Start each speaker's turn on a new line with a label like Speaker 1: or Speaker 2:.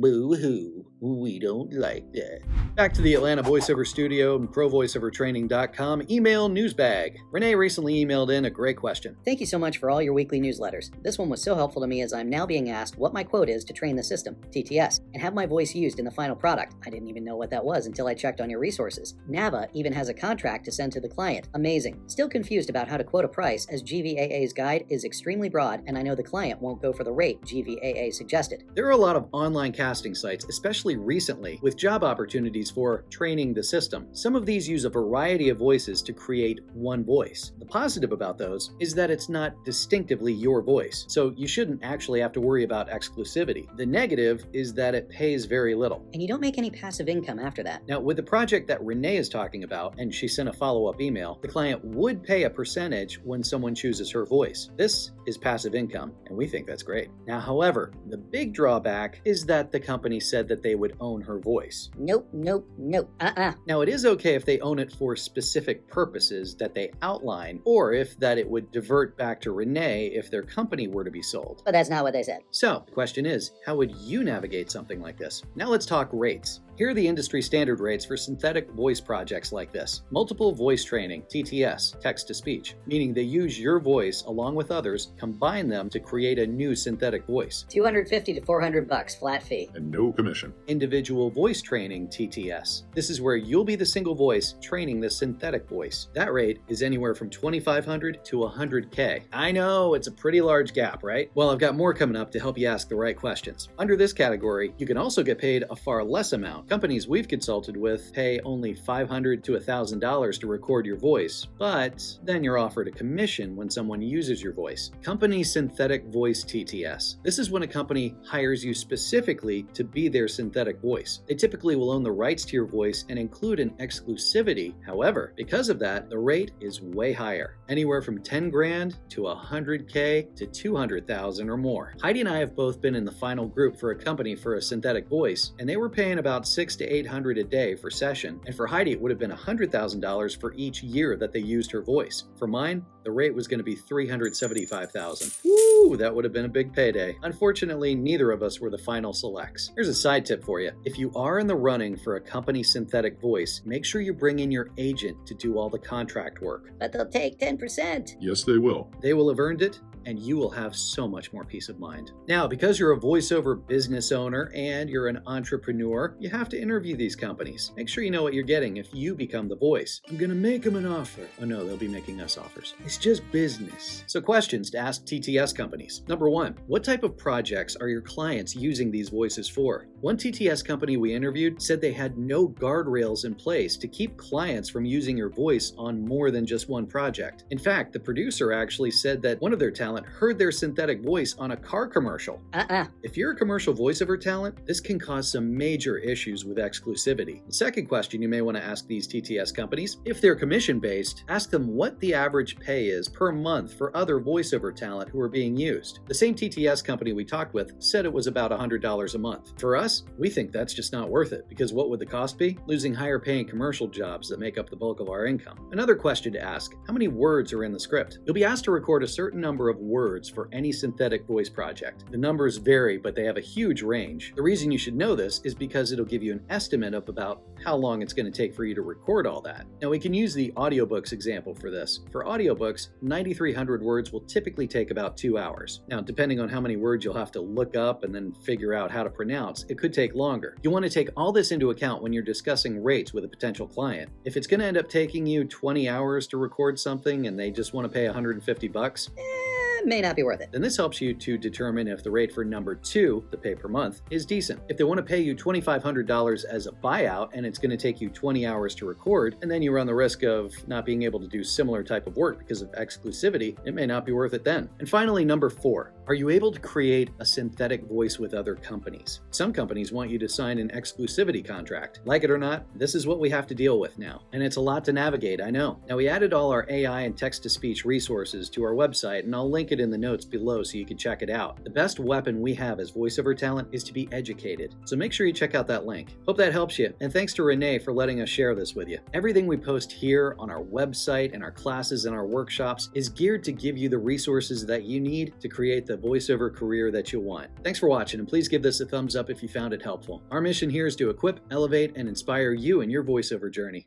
Speaker 1: Boo-hoo. We don't like that. Back to the Atlanta Voiceover Studio and ProVoiceOverTraining.com email newsbag. Renee recently emailed in a great question.
Speaker 2: Thank you so much for all your weekly newsletters. This one was so helpful to me as I'm now being asked what my quote is to train the system, TTS, and have my voice used in the final product. I didn't even know what that was until I checked on your resources. NAVA even has a contract to send to the client. Amazing. Still confused about how to quote a price as GVAA's guide is extremely broad and I know the client won't go for the rate GVAA suggested.
Speaker 1: There are a lot of online casting sites, especially recently, with job opportunities for training the system. Some of these use a variety of voices to create one voice. The positive about those is that it's not distinctively your voice, so you shouldn't actually have to worry about exclusivity. The negative is that it pays very little.
Speaker 2: And you don't make any passive income after that.
Speaker 1: Now, with the project that Renee is talking about, and she sent a follow-up email, the client would pay a percentage when someone chooses her voice. This is passive income, and we think that's great. Now, however, the big drawback is that the company said that they would own her voice.
Speaker 2: Nope.
Speaker 1: Now, it is okay if they own it for specific purposes that they outline, or if that it would divert back to Renee if their company were to be sold.
Speaker 2: But that's not what they said.
Speaker 1: So, the question is, how would you navigate something like this? Now let's talk rates. Here are the industry standard rates for synthetic voice projects like this. Multiple voice training, TTS, text-to-speech, meaning they use your voice along with others, combine them to create a new synthetic voice.
Speaker 2: $250 to $400 flat fee.
Speaker 3: And no commission.
Speaker 1: Individual voice training, TTS. This is where you'll be the single voice training the synthetic voice. That rate is anywhere from $2,500 to $100K. I know, it's a pretty large gap, right? Well, I've got more coming up to help you ask the right questions. Under this category, you can also get paid a far less amount. Companies we've consulted with pay only $500 to $1,000 to record your voice, but then you're offered a commission when someone uses your voice. Company Synthetic Voice TTS. This is when a company hires you specifically to be their synthetic voice. They typically will own the rights to your voice and include an exclusivity. However, because of that, the rate is way higher, anywhere from 10 grand to $100K to $200,000 or more. Heidi and I have both been in the final group for a company for a synthetic voice, and they were paying about $600 to $800 a day for session, and for Heidi it would have been $100,000 for each year that they used her voice. For mine, the rate was going to be $375,000. Woo, that would have been a big payday. Unfortunately, neither of us were the final selects. Here's a side tip for you. If you are in the running for a company synthetic voice, make sure you bring in your agent to do all the contract work.
Speaker 2: But they'll take 10%.
Speaker 3: Yes, they will.
Speaker 1: They will have earned it, and you will have so much more peace of mind. Now, because you're a voiceover business owner and you're an entrepreneur, you have to interview these companies. Make sure you know what you're getting if you become the voice. I'm gonna make them an offer. Oh no, they'll be making us offers. It's just business. So questions to ask TTS companies. Number one, what type of projects are your clients using these voices for? One TTS company we interviewed said they had no guardrails in place to keep clients from using your voice on more than just one project. In fact, the producer actually said that one of their talent heard their synthetic voice on a car commercial. If you're a commercial voiceover talent, this can cause some major issues with exclusivity. The second question you may want to ask these TTS companies, if they're commission-based, ask them what the average pay is per month for other voiceover talent who are being used. The same TTS company we talked with said it was about $100 a month. For us, we think that's just not worth it, because what would the cost be? Losing higher paying commercial jobs that make up the bulk of our income. Another question to ask, how many words are in the script? You'll be asked to record a certain number of words for any synthetic voice project. The numbers vary, but they have a huge range. The reason you should know this is because it'll give you an estimate of about how long it's going to take for you to record all that. Now, we can use the audiobooks example for this. For audiobooks, 9,300 words will typically take about 2 hours. Now, depending on how many words you'll have to look up and then figure out how to pronounce, it could take longer. You want to take all this into account when you're discussing rates with a potential client. If it's going to end up taking you 20 hours to record something and they just want to pay $150,
Speaker 2: may not be worth it.
Speaker 1: Then this helps you to determine if the rate for number 2, the pay per month, is decent. If they want to pay you $2,500 as a buyout and it's going to take you 20 hours to record, and then you run the risk of not being able to do similar type of work because of exclusivity, it may not be worth it then. And finally, number 4, are you able to create a synthetic voice with other companies? Some companies want you to sign an exclusivity contract. Like it or not, this is what we have to deal with now. And it's a lot to navigate, I know. Now, we added all our AI and text-to-speech resources to our website, and I'll link it in the notes below so you can check it out. The best weapon we have as voiceover talent is to be educated. So make sure you check out that link. Hope that helps you, and thanks to Renee for letting us share this with you. Everything we post here on our website and our classes and our workshops is geared to give you the resources that you need to create the the voiceover career that you'll want. Thanks for watching, and please give this a thumbs up if you found it helpful. Our mission here is to equip, elevate, and inspire you in your voiceover journey.